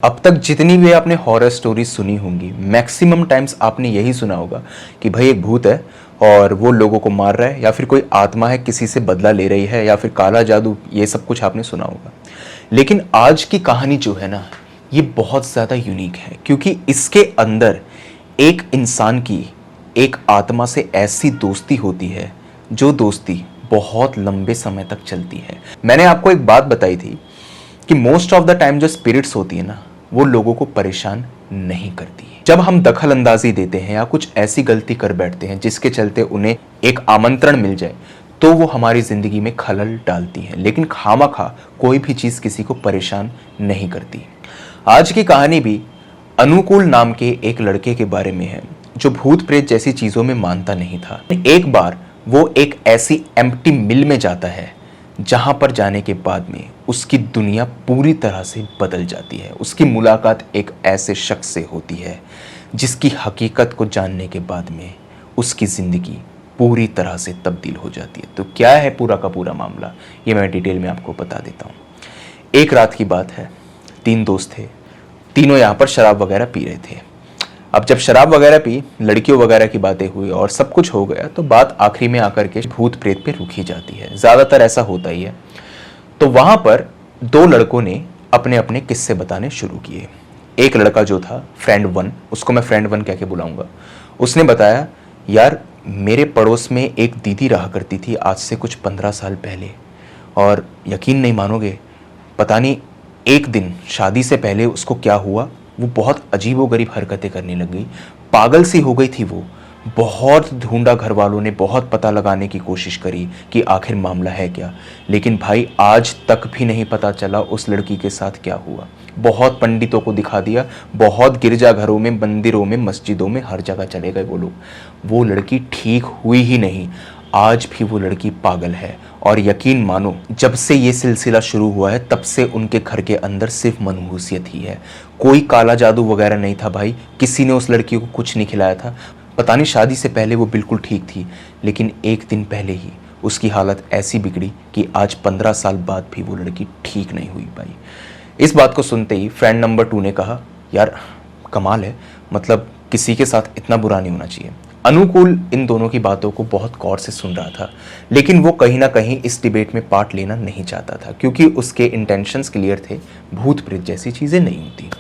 अब तक जितनी भी आपने हॉरर स्टोरी सुनी होंगी मैक्सिमम टाइम्स आपने यही सुना होगा कि भाई एक भूत है और वो लोगों को मार रहा है या फिर कोई आत्मा है किसी से बदला ले रही है या फिर काला जादू, ये सब कुछ आपने सुना होगा। लेकिन आज की कहानी जो है ना, ये बहुत ज़्यादा यूनिक है क्योंकि इसके अंदर एक इंसान की एक आत्मा से ऐसी दोस्ती होती है जो दोस्ती बहुत लंबे समय तक चलती है। मैंने आपको एक बात बताई थी कि मोस्ट ऑफ द टाइम जो स्पिरिट्स होती है ना, वो लोगों को परेशान नहीं करती है। जब हम दखल अंदाजी देते हैं या कुछ ऐसी गलती कर बैठते हैं जिसके चलते उन्हें एक आमंत्रण मिल जाए तो वो हमारी जिंदगी में खलल डालती हैं, लेकिन खामखा कोई भी चीज किसी को परेशान नहीं करती। आज की कहानी भी अनुकूल नाम के एक लड़के के बारे में है जो भूत प्रेत जैसी चीजों में मानता नहीं था। एक बार वो एक ऐसी एम्प्टी मिल में जाता है जहां पर जाने के बाद में उसकी दुनिया पूरी तरह से बदल जाती है। उसकी मुलाकात एक ऐसे शख्स से होती है जिसकी हकीकत को जानने के बाद में उसकी ज़िंदगी पूरी तरह से तब्दील हो जाती है। तो क्या है पूरा का पूरा मामला, ये मैं डिटेल में आपको बता देता हूँ। एक रात की बात है, 3 दोस्त थे, तीनों यहाँ पर शराब वगैरह पी रहे थे। अब जब शराब वगैरह पी, लड़कियों वगैरह की बातें हुई और सब कुछ हो गया तो बात आखिरी में आकर के भूत प्रेत पे रुकी जाती है। ज़्यादातर ऐसा होता ही है। तो वहाँ पर 2 लड़कों ने अपने अपने किस्से बताने शुरू किए। एक लड़का जो था फ्रेंड 1, उसको मैं फ्रेंड 1 कह के बुलाऊंगा, उसने बताया, यार मेरे पड़ोस में एक दीदी रहा करती थी आज से कुछ 15 साल पहले, और यकीन नहीं मानोगे, पता नहीं एक दिन शादी से पहले उसको क्या हुआ, वो बहुत अजीबोगरीब हरकतें करने लग गई, पागल सी हो गई थी वो। बहुत ढूंढा घर वालों ने, बहुत पता लगाने की कोशिश करी कि आखिर मामला है क्या, लेकिन भाई आज तक भी नहीं पता चला उस लड़की के साथ क्या हुआ। बहुत पंडितों को दिखा दिया, बहुत गिरजाघरों में, मंदिरों में, मस्जिदों में, हर जगह चले गए वो लोग। वो लड़की ठीक हुई ही नहीं। आज भी वो लड़की पागल है। और यकीन मानो, जब से ये सिलसिला शुरू हुआ है तब से उनके घर के अंदर सिर्फ मनहूसियत ही है। कोई काला जादू वगैरह नहीं था भाई, किसी ने उस लड़की को कुछ नहीं खिलाया था। पता नहीं, शादी से पहले वो बिल्कुल ठीक थी, लेकिन एक दिन पहले ही उसकी हालत ऐसी बिगड़ी कि आज 15 साल बाद भी वो लड़की ठीक नहीं हुई भाई। इस बात को सुनते ही फ्रेंड नंबर 2 ने कहा, यार कमाल है, मतलब किसी के साथ इतना बुरा नहीं होना चाहिए। अनुकूल इन दोनों की बातों को बहुत गौर से सुन रहा था, लेकिन वो कहीं ना कहीं इस डिबेट में पार्ट लेना नहीं चाहता था क्योंकि उसके इंटेंशंस क्लियर थे, भूत प्रेत जैसी चीज़ें नहीं होती।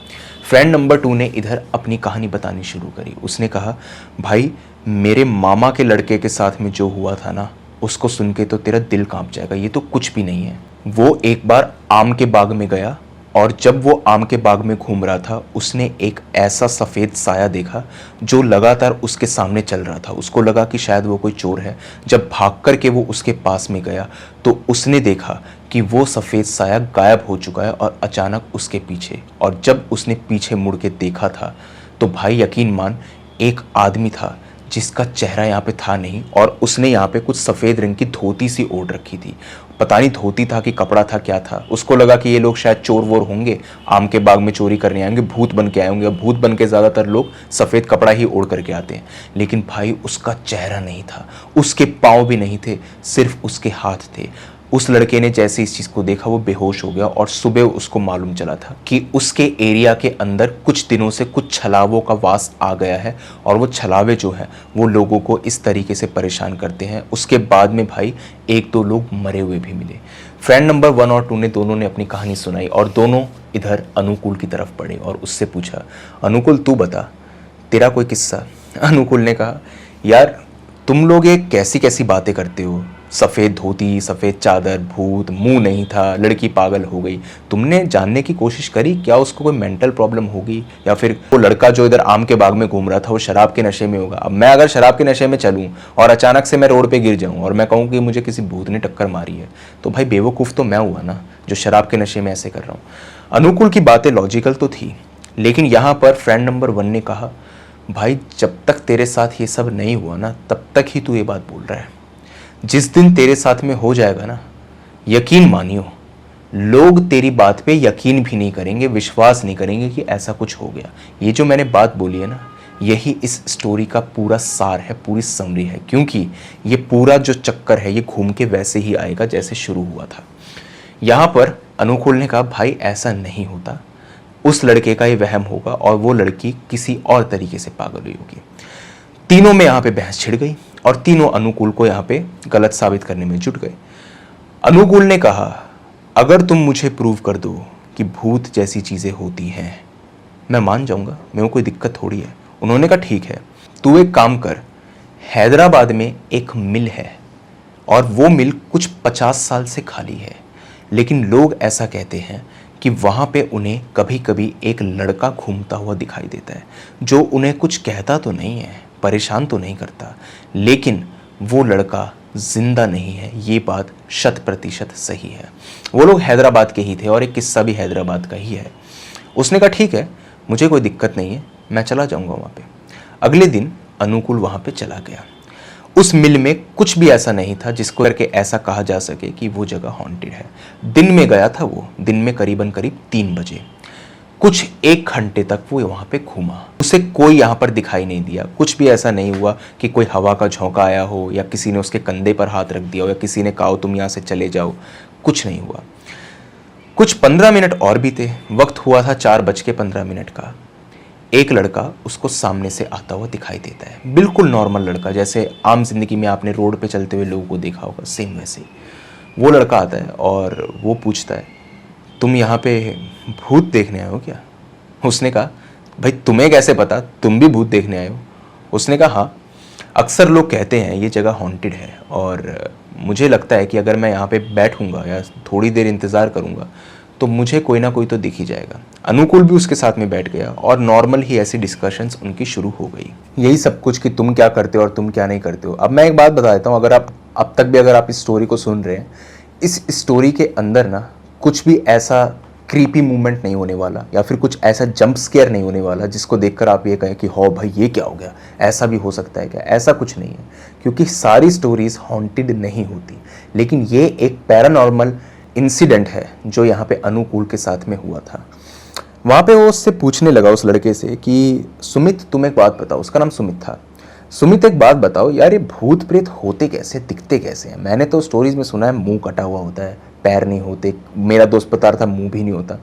फ्रेंड नंबर 2 ने इधर अपनी कहानी बतानी शुरू करी। उसने कहा, भाई मेरे मामा के लड़के के साथ में जो हुआ था ना, उसको सुन के तो तेरा दिल कांप जाएगा, ये तो कुछ भी नहीं है। वो एक बार आम के बाग में गया और जब वो आम के बाग में घूम रहा था उसने एक ऐसा सफ़ेद साया देखा जो लगातार उसके सामने चल रहा था। उसको लगा कि शायद वो कोई चोर है। जब भाग कर के वो उसके पास में गया तो उसने देखा कि वो सफ़ेद साया गायब हो चुका है और अचानक उसके पीछे, और जब उसने पीछे मुड़ के देखा था तो भाई यकीन मान, एक आदमी था जिसका चेहरा यहाँ पे था नहीं और उसने यहाँ पे कुछ सफ़ेद रंग की धोती सी ओढ़ रखी थी। पता नहीं धोती था कि कपड़ा था, क्या था। उसको लगा कि ये लोग शायद चोर वोर होंगे, आम के बाग में चोरी करने आएंगे, भूत बन के आए होंगे। भूत बन के ज़्यादातर लोग सफ़ेद कपड़ा ही ओढ़ करके आते हैं, लेकिन भाई उसका चेहरा नहीं था, उसके पाँव भी नहीं थे, सिर्फ उसके हाथ थे। उस लड़के ने जैसे इस चीज़ को देखा वो बेहोश हो गया और सुबह उसको मालूम चला था कि उसके एरिया के अंदर कुछ दिनों से कुछ छलावों का वास आ गया है और वो छलावे जो हैं वो लोगों को इस तरीके से परेशान करते हैं। उसके बाद में भाई 1-2 लोग मरे हुए भी मिले। फ्रेंड नंबर 1 और 2 ने दोनों ने अपनी कहानी सुनाई और दोनों इधर अनुकूल की तरफ बढ़े और उससे पूछा, अनुकूल तू बता, तेरा कोई किस्सा। अनुकूल ने कहा, यार तुम लोग ये कैसी कैसी बातें करते हो, सफ़ेद धोती, सफ़ेद चादर, भूत, मुंह नहीं था, लड़की पागल हो गई। तुमने जानने की कोशिश करी क्या उसको कोई मेंटल प्रॉब्लम होगी, या फिर वो लड़का जो इधर आम के बाग में घूम रहा था वो शराब के नशे में होगा। अब मैं अगर शराब के नशे में चलूँ और अचानक से मैं रोड पे गिर जाऊँ और मैं कहूँ कि मुझे किसी भूत ने टक्कर मारी है, तो भाई बेवकूफ़ तो मैं हुआ ना जो शराब के नशे में ऐसे कर रहा हूँ। अनुकूल की बातें लॉजिकल तो थी, लेकिन यहाँ पर फ्रेंड नंबर 1 ने कहा, भाई जब तक तेरे साथ ये सब नहीं हुआ ना तब तक ही तू ये बात बोल रहा है। जिस दिन तेरे साथ में हो जाएगा ना, यकीन मानियो, लोग तेरी बात पे यकीन भी नहीं करेंगे, विश्वास नहीं करेंगे कि ऐसा कुछ हो गया। ये जो मैंने बात बोली है ना, यही इस स्टोरी का पूरा सार है, पूरी समरी है, क्योंकि ये पूरा जो चक्कर है ये घूम के वैसे ही आएगा जैसे शुरू हुआ था। यहाँ पर अनुकूल ने कहा, भाई ऐसा नहीं होता, उस लड़के का ये वहम होगा और वो लड़की किसी और तरीके से पागल हुई होगी। तीनों में यहाँ पे बहस छिड़ गई और तीनों अनुकूल को यहाँ पे गलत साबित करने में जुट गए। अनुकूल ने कहा, अगर तुम मुझे प्रूव कर दो कि भूत जैसी चीज़ें होती हैं, मैं मान जाऊँगा, मेरे को कोई दिक्कत थोड़ी है। उन्होंने कहा ठीक है, तू एक काम कर, हैदराबाद में एक मिल है और वो मिल कुछ 50 साल से खाली है, लेकिन लोग ऐसा कहते हैं कि वहाँ पे उन्हें कभी कभी एक लड़का घूमता हुआ दिखाई देता है, जो उन्हें कुछ कहता तो नहीं है, परेशान तो नहीं करता, लेकिन वो लड़का जिंदा नहीं है। ये बात 100% सही है। वो लोग हैदराबाद के ही थे और एक किस्सा भी हैदराबाद का ही है। उसने कहा ठीक है, मुझे कोई दिक्कत नहीं है, मैं चला जाऊँगा वहाँ पे। अगले दिन अनुकूल वहाँ पे चला गया। उस मिल में कुछ भी ऐसा नहीं था जिसको करके ऐसा कहा जा सके कि वो जगह हॉन्टेड है। दिन में गया था वो, दिन में करीबन 3 बजे। कुछ 1 घंटे तक वो वहाँ पे घूमा, उसे कोई यहाँ पर दिखाई नहीं दिया। कुछ भी ऐसा नहीं हुआ कि कोई हवा का झोंका आया हो या किसी ने उसके कंधे पर हाथ रख दिया हो या किसी ने कहा तुम यहाँ से चले जाओ, कुछ नहीं हुआ। कुछ 15 मिनट और बीते, वक्त हुआ था 4:15 का। एक लड़का उसको सामने से आता हुआ दिखाई देता है, बिल्कुल नॉर्मल लड़का, जैसे आम जिंदगी में आपने रोड पे चलते हुए लोगों को देखा होगा, सेम वैसे ही वो लड़का आता है और वो पूछता है, तुम यहाँ पे भूत देखने आए हो क्या? उसने कहा, भाई तुम्हें कैसे पता, तुम भी भूत देखने आए हो? उसने कहा हाँ, अक्सर लोग कहते हैं ये जगह हॉन्टेड है और मुझे लगता है कि अगर मैं यहाँ पे बैठूंगा या थोड़ी देर इंतज़ार करूँगा तो मुझे कोई ना कोई तो दिख ही जाएगा। अनुकूल भी उसके साथ में बैठ गया और नॉर्मल ही ऐसी डिस्कशंस उनकी शुरू हो गई। यही सब कुछ कि तुम क्या करते हो और तुम क्या नहीं करते हो। अब मैं एक बात बता देता हूँ, अगर आप अब तक भी अगर आप इस स्टोरी को सुन रहे हैं, इस स्टोरी के अंदर ना कुछ भी ऐसा क्रीपी मूवमेंट नहीं होने वाला या फिर कुछ ऐसा जंप स्केयर नहीं होने वाला जिसको देखकर आप ये कहें कि हो भाई ये क्या हो गया, ऐसा भी हो सकता है क्या। ऐसा कुछ नहीं है, क्योंकि सारी स्टोरीज हॉन्टेड नहीं होती, लेकिन ये एक पैरानॉर्मल इंसिडेंट है जो यहाँ पे अनुकूल के साथ में हुआ था। वहाँ पे वो उससे पूछने लगा उस लड़के से कि सुमित तुम एक बात बताओ, उसका नाम सुमित था। सुमित एक बात बताओ यार, ये भूत प्रेत होते कैसे, दिखते कैसे हैं? मैंने तो स्टोरीज में सुना है मुंह कटा हुआ होता है, पैर नहीं होते, मेरा दोस्त बता रहा था मुंह भी नहीं होता।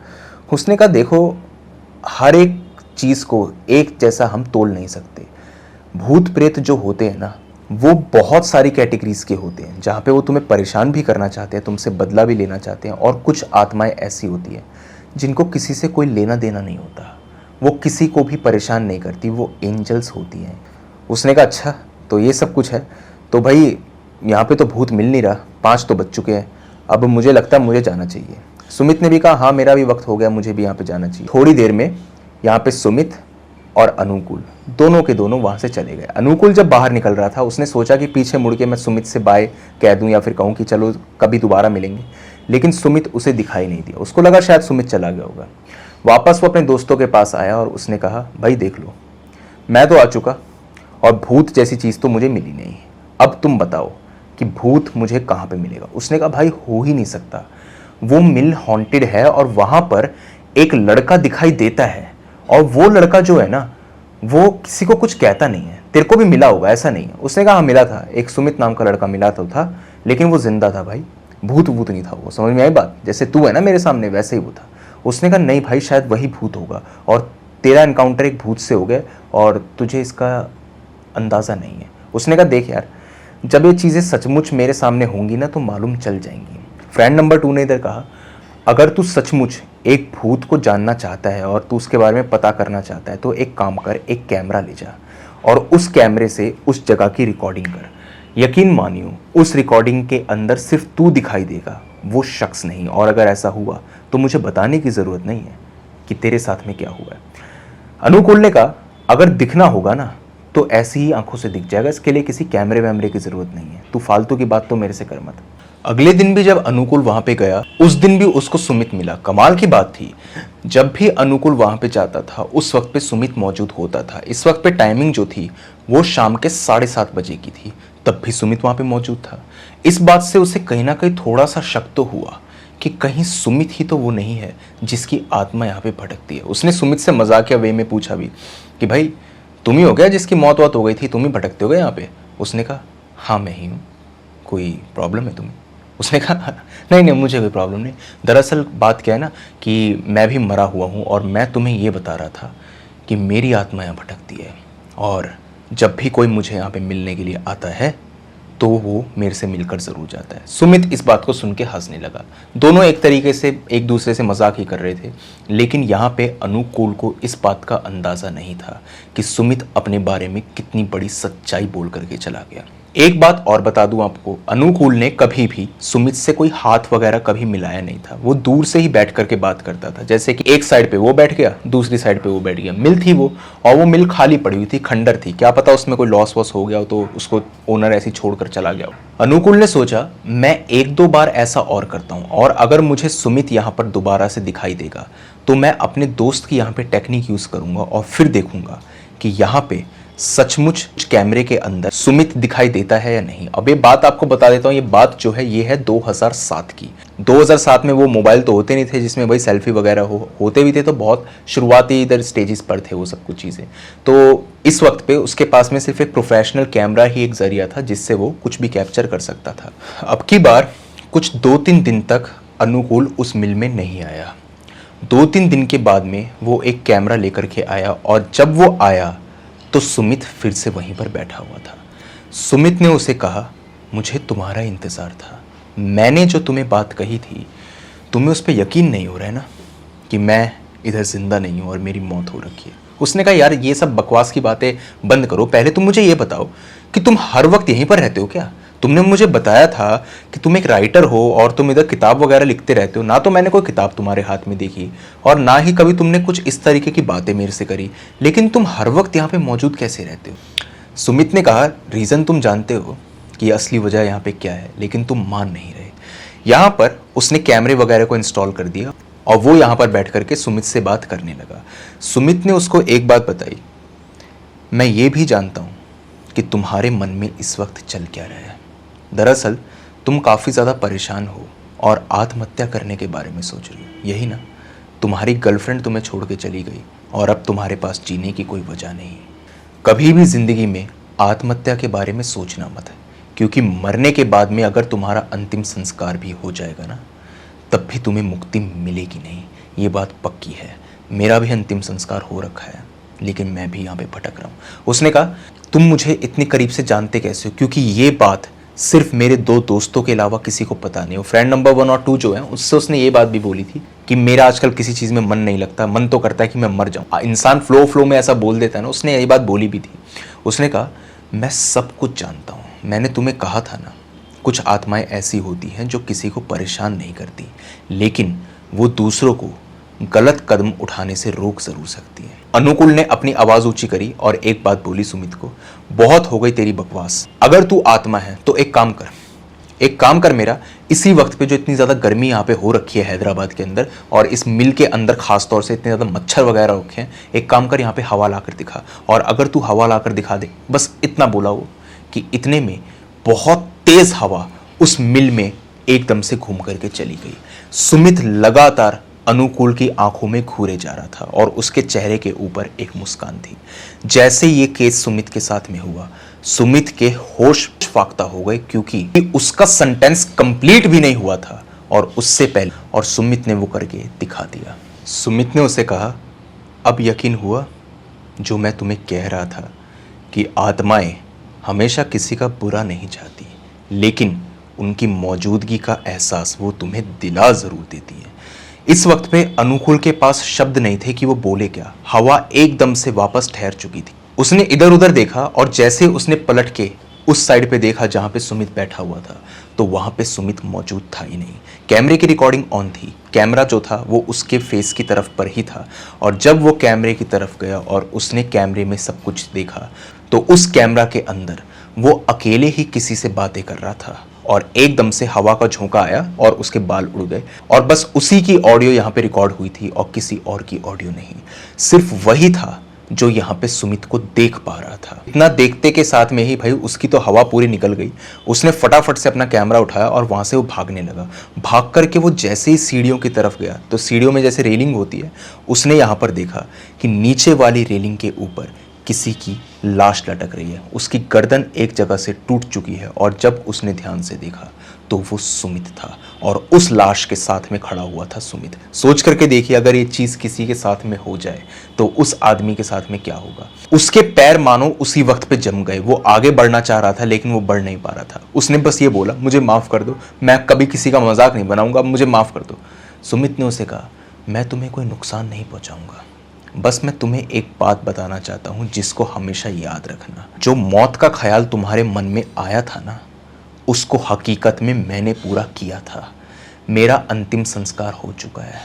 उसने कहा देखो, हर एक चीज़ को एक जैसा हम तोल नहीं सकते। भूत प्रेत जो होते हैं ना, वो बहुत सारी कैटेगरीज के होते हैं, जहाँ पे वो तुम्हें परेशान भी करना चाहते हैं, तुमसे बदला भी लेना चाहते हैं। और कुछ आत्माएं ऐसी होती हैं जिनको किसी से कोई लेना देना नहीं होता, वो किसी को भी परेशान नहीं करती, वो एंजल्स होती हैं। उसने कहा अच्छा तो ये सब कुछ है, तो भाई यहाँ पे तो भूत मिल नहीं रहा, 5 तो बज चुके हैं, अब मुझे लगता है मुझे जाना चाहिए। सुमित ने भी कहा हाँ मेरा भी वक्त हो गया, मुझे भी यहाँ पे जाना चाहिए। थोड़ी देर में यहाँ पे सुमित और अनुकूल दोनों के दोनों वहाँ से चले गए। अनुकूल जब बाहर निकल रहा था उसने सोचा कि पीछे मुड़ के मैं सुमित से बाय कह दूँ या फिर कहूँ कि चलो कभी दोबारा मिलेंगे, लेकिन सुमित उसे दिखाई नहीं दिया। उसको लगा शायद सुमित चला गया होगा। वापस वो अपने दोस्तों के पास आया और उसने कहा भाई देख लो, मैं तो आ चुका और भूत जैसी चीज़ तो मुझे मिली नहीं, अब तुम बताओ कि भूत मुझे कहाँ पे मिलेगा। उसने कहा भाई हो ही नहीं सकता, वो मिल हॉन्टेड है और वहाँ पर एक लड़का दिखाई देता है और वो लड़का जो है ना वो किसी को कुछ कहता नहीं है, तेरे को भी मिला होगा ऐसा नहीं है। उसने कहा हाँ मिला था, एक सुमित नाम का लड़का मिला तो था, लेकिन वो जिंदा था भाई, भूत भूत नहीं था वो। समझ में आई बात? जैसे तू है ना मेरे सामने वैसे ही वो था। उसने कहा नहीं भाई शायद वही भूत होगा और तेरा एनकाउंटर एक भूत से हो गया और तुझे इसका अंदाज़ा नहीं है। उसने कहा देख यार, जब ये चीज़ें सचमुच मेरे सामने होंगी ना तो मालूम चल जाएंगी। फ्रेंड नंबर 2 ने इधर कहा अगर तू सचमुच एक भूत को जानना चाहता है और तू उसके बारे में पता करना चाहता है तो एक काम कर, एक कैमरा ले जा और उस कैमरे से उस जगह की रिकॉर्डिंग कर। यकीन मानियो उस रिकॉर्डिंग के अंदर सिर्फ तू दिखाई देगा, वो शख्स नहीं। और अगर ऐसा हुआ तो मुझे बताने की ज़रूरत नहीं है कि तेरे साथ में क्या हुआ है। अनुकूल ने कहा अगर दिखना होगा ना तो ऐसी ही आंखों से दिख जाएगा, इसके लिए किसी कैमरे वैमरे की ज़रूरत नहीं है, तू फालतू की बात तो मेरे से कर मत। अगले दिन भी जब अनुकूल वहां पे गया, उस दिन भी उसको सुमित मिला। कमाल की बात थी, जब भी अनुकूल वहां पे जाता था उस वक्त पे सुमित मौजूद होता था। इस वक्त पे टाइमिंग जो थी वो शाम के 7:30 बजे की थी, तब भी सुमित वहां पे मौजूद था। इस बात से उसे कहीं ना कहीं थोड़ा सा शक तो हुआ कि कहीं सुमित ही तो वो नहीं है जिसकी आत्मा यहाँ पे भटकती है। उसने सुमित से मजाकिया वे में पूछा भी कि भाई तुम ही हो गया जिसकी मौत हो गई थी, तुम ही भटकते हो गए यहाँ पे? उसने कहा हाँ मैं ही हूँ, कोई प्रॉब्लम है तुम्हें? उसने कहा नहीं नहीं मुझे कोई प्रॉब्लम नहीं, दरअसल बात क्या है ना कि मैं भी मरा हुआ हूँ और मैं तुम्हें ये बता रहा था कि मेरी आत्मा यहाँ भटकती है और जब भी कोई मुझे यहाँ पे मिलने के लिए आता है तो वो मेरे से मिलकर ज़रूर जाता है। सुमित इस बात को सुन के हंसने लगा। दोनों एक तरीके से एक दूसरे से मजाक ही कर रहे थे, लेकिन यहाँ पे अनुकूल को इस बात का अंदाज़ा नहीं था कि सुमित अपने बारे में कितनी बड़ी सच्चाई बोल करके चला गया। एक बात और बता दूं आपको, अनुकूल ने कभी भी सुमित से कोई हाथ वगैरह कभी मिलाया नहीं था। वो दूर से ही बैठ करके बात करता था, जैसे कि एक साइड पे वो बैठ गया, दूसरी साइड पे वो बैठ गया। मिल थी वो, और वो मिल खाली पड़ी हुई थी, खंडर थी, क्या पता उसमें कोई लॉस वॉस हो गया हो तो उसको ओनर ऐसे छोड़कर चला गया हो। अनुकूल ने सोचा मैं एक दो बार ऐसा और करता हूँ, और अगर मुझे सुमित यहाँ पर दोबारा से दिखाई देगा तो मैं अपने दोस्त की यहाँ पे टेक्निक यूज करूंगा और फिर देखूंगा कि यहाँ पे सचमुच कैमरे के अंदर सुमित दिखाई देता है या नहीं। अब ये बात आपको बता देता हूँ, ये बात जो है ये है 2007 की। 2007 में वो मोबाइल तो होते नहीं थे जिसमें भाई सेल्फी वगैरह होते भी थे तो बहुत शुरुआती इधर स्टेजेस पर थे वो सब कुछ चीज़ें। तो इस वक्त पे उसके पास में सिर्फ एक प्रोफेशनल कैमरा ही एक जरिया था जिससे वो कुछ भी कैप्चर कर सकता था। अब की बार कुछ 2-3 दिन तक अनुकूल उस मिल में नहीं आया। 2-3 दिन के बाद में वो एक कैमरा लेकर के आया, और जब वो आया तो सुमित फिर से वहीं पर बैठा हुआ था। सुमित ने उसे कहा मुझे तुम्हारा इंतज़ार था, मैंने जो तुम्हें बात कही थी तुम्हें उस पर यकीन नहीं हो रहा है ना कि मैं इधर जिंदा नहीं हूँ और मेरी मौत हो रखी है। उसने कहा यार ये सब बकवास की बातें बंद करो, पहले तुम मुझे ये बताओ कि तुम हर वक्त यहीं पर रहते हो क्या? तुमने मुझे बताया था कि तुम एक राइटर हो और तुम इधर किताब वगैरह लिखते रहते हो, ना तो मैंने कोई किताब तुम्हारे हाथ में देखी और ना ही कभी तुमने कुछ इस तरीके की बातें मेरे से करी, लेकिन तुम हर वक्त यहाँ पे मौजूद कैसे रहते हो? सुमित ने कहा रीज़न तुम जानते हो कि असली वजह यहाँ पे क्या है, लेकिन तुम मान नहीं रहे। यहाँ पर उसने कैमरे वगैरह को इंस्टॉल कर दिया और वो यहाँ पर बैठ करके सुमित से बात करने लगा। सुमित ने उसको एक बात बताई, मैं ये भी जानता हूँ कि तुम्हारे मन में इस वक्त चल क्या रहा है। दरअसल तुम काफ़ी ज़्यादा परेशान हो और आत्महत्या करने के बारे में सोच रही हो, यही ना? तुम्हारी गर्लफ्रेंड तुम्हें छोड़ के चली गई और अब तुम्हारे पास जीने की कोई वजह नहीं है। कभी भी ज़िंदगी में आत्महत्या के बारे में सोचना मत है, क्योंकि मरने के बाद में अगर तुम्हारा अंतिम संस्कार भी हो जाएगा ना, तब भी तुम्हें मुक्ति मिलेगी नहीं। ये बात पक्की है। मेरा भी अंतिम संस्कार हो रखा है, लेकिन मैं भी यहाँ पे भटक रहा हूँ। उसने कहा तुम मुझे इतने करीब से जानते कैसे हो? क्योंकि ये बात सिर्फ मेरे 2 दोस्तों के अलावा किसी को पता नहीं हो। फ्रेंड नंबर 1 और 2 जो है उससे उसने ये बात भी बोली थी कि मेरा आजकल किसी चीज़ में मन नहीं लगता, मन तो करता है कि मैं मर जाऊँ। इंसान फ्लो में ऐसा बोल देता है ना, उसने ये बात बोली भी थी। उसने कहा मैं सब कुछ जानता हूँ, मैंने तुम्हें कहा था ना कुछ आत्माएं ऐसी होती हैं जो किसी को परेशान नहीं करती, लेकिन वो दूसरों को गलत कदम उठाने से रोक जरूर सकती है। अनुकूल ने अपनी आवाज ऊंची करी और एक बात बोली सुमित को, बहुत हो गई तेरी बकवास। अगर तू आत्मा है तो एक काम कर मेरा, इसी वक्त पे जो इतनी ज्यादा गर्मी यहाँ पे हो रखी है हैदराबाद के अंदर और इस मिल के अंदर खास तौर से इतने ज्यादा मच्छर वगैरह रखे हैं, एक काम कर यहाँ पे हवा लाकर दिखा। और अगर तू हवा लाकर दिखा दे, बस इतना बोला वो कि इतने में बहुत तेज हवा उस मिल में एकदम से घूम करके चली गई। सुमित लगातार अनुकूल की आंखों में घूरे जा रहा था और उसके चेहरे के ऊपर एक मुस्कान थी। जैसे ये केस सुमित के साथ में हुआ, सुमित के होश फाख्ता हो गए, क्योंकि उसका सेंटेंस कंप्लीट भी नहीं हुआ था और उससे पहले, और सुमित ने वो करके दिखा दिया। सुमित ने उसे कहा अब यकीन हुआ जो मैं तुम्हें कह रहा था कि आत्माएं हमेशा किसी का बुरा नहीं चाहती, लेकिन उनकी मौजूदगी का एहसास वो तुम्हें दिला जरूर देती है। इस वक्त पे अनुकूल के पास शब्द नहीं थे कि वो बोले क्या। हवा एकदम से वापस ठहर चुकी थी। उसने इधर उधर देखा और जैसे उसने पलट के उस साइड पे देखा जहां पे सुमित बैठा हुआ था, तो वहां पे सुमित मौजूद था ही नहीं। कैमरे की रिकॉर्डिंग ऑन थी, कैमरा जो था वो उसके फेस की तरफ पर ही था, और जब वो कैमरे की तरफ गया और उसने कैमरे में सब कुछ देखा, तो उस कैमरा के अंदर वो अकेले ही किसी से बातें कर रहा था और एकदम से हवा का झोंका आया और उसके बाल उड़ गए, और बस उसी की ऑडियो यहाँ पे रिकॉर्ड हुई थी और किसी और की ऑडियो नहीं। सिर्फ वही था जो यहाँ पे सुमित को देख पा रहा था। इतना देखते के साथ में ही भाई उसकी तो हवा पूरी निकल गई। उसने फटाफट से अपना कैमरा उठाया और वहाँ से वो भागने लगा। भाग करके वो जैसे ही सीढ़ियों की तरफ गया, तो सीढ़ियों में जैसे रेलिंग होती है, उसने यहाँ पर देखा कि नीचे वाली रेलिंग के ऊपर किसी की लाश लटक रही है। उसकी गर्दन एक जगह से टूट चुकी है, और जब उसने ध्यान से देखा तो वो सुमित था और उस लाश के साथ में खड़ा हुआ था सुमित। सोच करके देखिए, अगर ये चीज़ किसी के साथ में हो जाए तो उस आदमी के साथ में क्या होगा। उसके पैर मानो उसी वक्त पे जम गए। वो आगे बढ़ना चाह रहा था लेकिन वो बढ़ नहीं पा रहा था। उसने बस ये बोला, मुझे माफ़ कर दो, मैं कभी किसी का मजाक नहीं बनाऊंगा, मुझे माफ़ कर दो। सुमित ने उसे कहा, मैं तुम्हें कोई नुकसान नहीं पहुंचाऊंगा, बस मैं तुम्हें एक बात बताना चाहता हूं जिसको हमेशा याद रखना। जो मौत का ख्याल तुम्हारे मन में आया था ना, उसको हकीकत में मैंने पूरा किया था। मेरा अंतिम संस्कार हो चुका है,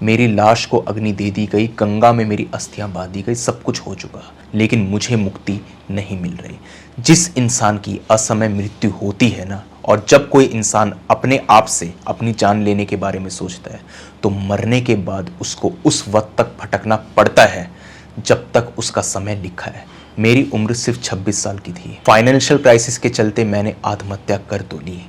मेरी लाश को अग्नि दे दी गई, गंगा में मेरी अस्थियां बांध दी गई, सब कुछ हो चुका, लेकिन मुझे मुक्ति नहीं मिल रही। जिस इंसान की असमय मृत्यु होती है ना, और जब कोई इंसान अपने आप से अपनी जान लेने के बारे में सोचता है तो मरने के बाद उसको उस वक्त तक भटकना पड़ता है जब तक उसका समय लिखा है। मेरी उम्र सिर्फ 26 साल की थी। फाइनेंशियल क्राइसिस के चलते मैंने आत्महत्या कर तो ली,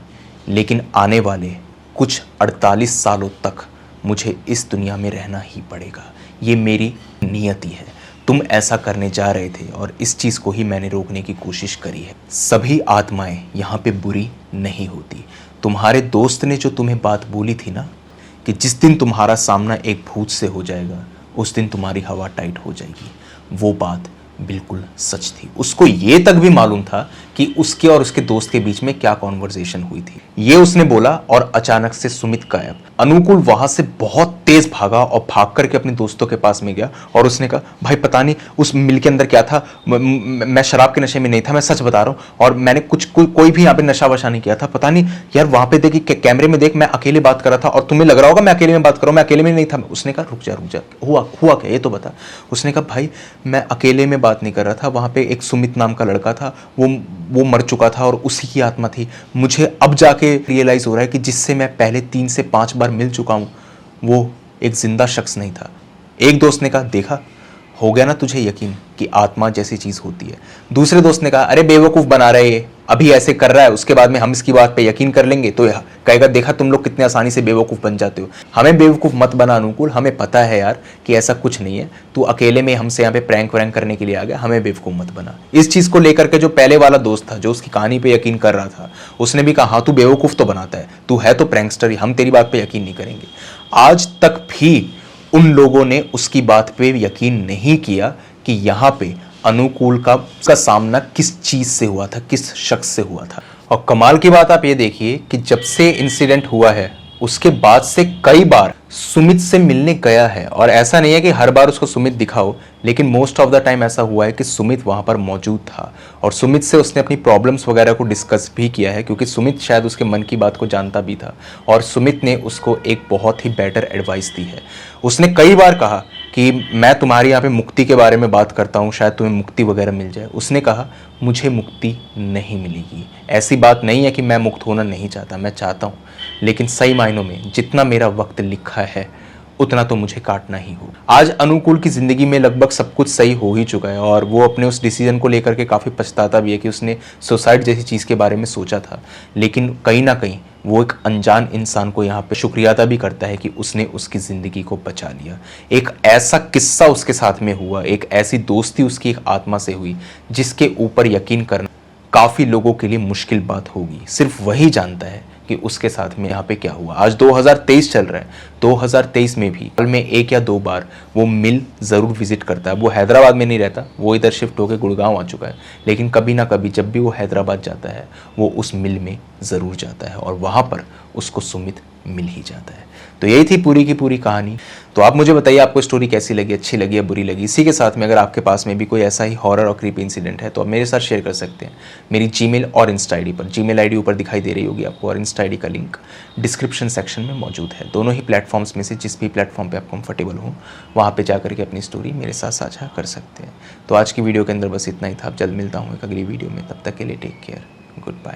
लेकिन आने वाले कुछ 48 सालों तक मुझे इस दुनिया में रहना ही पड़ेगा। ये मेरी नियति है। तुम ऐसा करने जा रहे थे और इस चीज़ को ही मैंने रोकने की कोशिश करी है। सभी आत्माएं यहाँ पे बुरी नहीं होती। तुम्हारे दोस्त ने जो तुम्हें बात बोली थी ना, कि जिस दिन तुम्हारा सामना एक भूत से हो जाएगा उस दिन तुम्हारी हवा टाइट हो जाएगी, वो बात बिल्कुल सच थी। उसको ये तक भी मालूम था कि उसके और उसके दोस्त के बीच में क्या कॉन्वर्सेशन हुई थी। ये उसने बोला और अचानक से सुमित गायब। अनुकूल वहां से बहुत तेज भागा और भाग करके अपने दोस्तों के पास में गया और उसने कहा, भाई पता नहीं उस मिल के अंदर क्या था, मैं शराब के नशे में नहीं था, मैं सच बता रहा हूँ, और मैंने कोई भी यहाँ पे नशा वशा नहीं किया था। पता नहीं यार, वहां पे देखी कैमरे में देख, मैं अकेले बात कर रहा था और तुम्हें लग रहा होगा मैं अकेले में बात कर रहा हूँ, मैं अकेले में नहीं था। उसने कहा, रुक जा, हुआ क्या ये तो बता। उसने कहा, भाई मैं अकेले में बात नहीं कर रहा था, वहां पे एक सुमित नाम का लड़का था, वो मर चुका था और उसी की आत्मा थी। मुझे अब जाके रियलाइज हो रहा है कि जिससे मैं पहले 3 से 5 बार मिल चुका हूं वो एक जिंदा शख्स नहीं था। एक दोस्त ने कहा, देखा, हो गया ना तुझे यकीन कि आत्मा जैसी चीज होती है। दूसरे दोस्त ने कहा, अरे बेवकूफ बना रहे ये, अभी ऐसे कर रहा है, उसके बाद में हम इसकी बात पे यकीन कर लेंगे तो कहेगा, देखा तुम लोग कितने आसानी से बेवकूफ बन जाते हो। हमें बेवकूफ मत बना अनुकूल, हमें पता है यार कि ऐसा कुछ नहीं है, तू अकेले में हमसे यहाँ पे प्रैंक वैंक करने के लिए आ गया, हमें बेवकूफ मत बना। इस चीज को लेकर के जो पहले वाला दोस्त था जो उसकी कहानी पे यकीन कर रहा था, उसने भी कहा, हाँ तू बेवकूफ तो बनाता है, तू है तो प्रैंकस्टर ही, हम तेरी बात पे यकीन नहीं करेंगे। आज तक भी उन लोगों ने उसकी बात पे यकीन नहीं किया कि यहाँ पे अनुकूल का सामना किस चीज से हुआ था, किस शख्स से हुआ था। और कमाल की बात आप ये देखिए कि जब से इंसिडेंट हुआ है उसके बाद से कई बार सुमित से मिलने गया है, और ऐसा नहीं है कि हर बार उसको सुमित दिखा हो, लेकिन मोस्ट ऑफ द टाइम ऐसा हुआ है कि सुमित वहां पर मौजूद था और सुमित से उसने अपनी प्रॉब्लम्स वगैरह को डिस्कस भी किया है, क्योंकि सुमित शायद उसके मन की बात को जानता भी था और सुमित ने उसको एक बहुत ही बेटर एडवाइस दी है। उसने कई बार कहा कि मैं तुम्हारे यहाँ पे मुक्ति के बारे में बात करता हूँ, शायद तुम्हें मुक्ति वगैरह मिल जाए। उसने कहा, मुझे मुक्ति नहीं मिलेगी। ऐसी बात नहीं है कि मैं मुक्त होना नहीं चाहता, मैं चाहता हूँ, लेकिन सही मायनों में जितना मेरा वक्त लिखा है उतना तो मुझे काटना ही हो। आज अनुकूल की ज़िंदगी में लगभग सब कुछ सही हो ही चुका है और वो अपने उस डिसीजन को लेकर के काफ़ी पछताता भी है कि उसने सुसाइड जैसी चीज़ के बारे में सोचा था, लेकिन कहीं ना कहीं वो एक अनजान इंसान को यहाँ पे शुक्रिया अदा भी करता है कि उसने उसकी ज़िंदगी को बचा लिया। एक ऐसा किस्सा उसके साथ में हुआ, एक ऐसी दोस्ती उसकी एक आत्मा से हुई जिसके ऊपर यकीन करना काफ़ी लोगों के लिए मुश्किल बात होगी। सिर्फ वही जानता है कि उसके साथ में यहाँ पे क्या हुआ। आज 2023 चल रहा है, 2023 में भी साल में 1 या 2 बार वो मिल ज़रूर विजिट करता है। वो हैदराबाद में नहीं रहता, वो इधर शिफ्ट होकर गुड़गांव आ चुका है, लेकिन कभी ना कभी जब भी वो हैदराबाद जाता है वो उस मिल में ज़रूर जाता है और वहाँ पर उसको सुमित मिल ही जाता है। तो यही थी पूरी की पूरी कहानी। तो आप मुझे बताइए आपको स्टोरी कैसी लगी, अच्छी लगी या बुरी लगी। इसी के साथ में अगर आपके पास में भी कोई ऐसा ही हॉरर और क्रीपी इंसिडेंट है तो आप मेरे साथ शेयर कर सकते हैं मेरी जीमेल और इंस्टा आईडी पर। जीमेल आईडी ऊपर दिखाई दे रही होगी आपको और इंस्टा आईडी का लिंक डिस्क्रिप्शन सेक्शन में मौजूद है। दोनों ही प्लेटफॉर्म्स में से जिस भी प्लेटफॉर्म पर आप कंफर्टेबल हो वहाँ पर जा करके अपनी स्टोरी मेरे साथ साझा कर सकते हैं। तो आज की वीडियो के अंदर बस इतना ही था। अब जल्द मिलता हूँ एक अगली वीडियो में, तब तक के लिए टेक केयर, गुड बाय।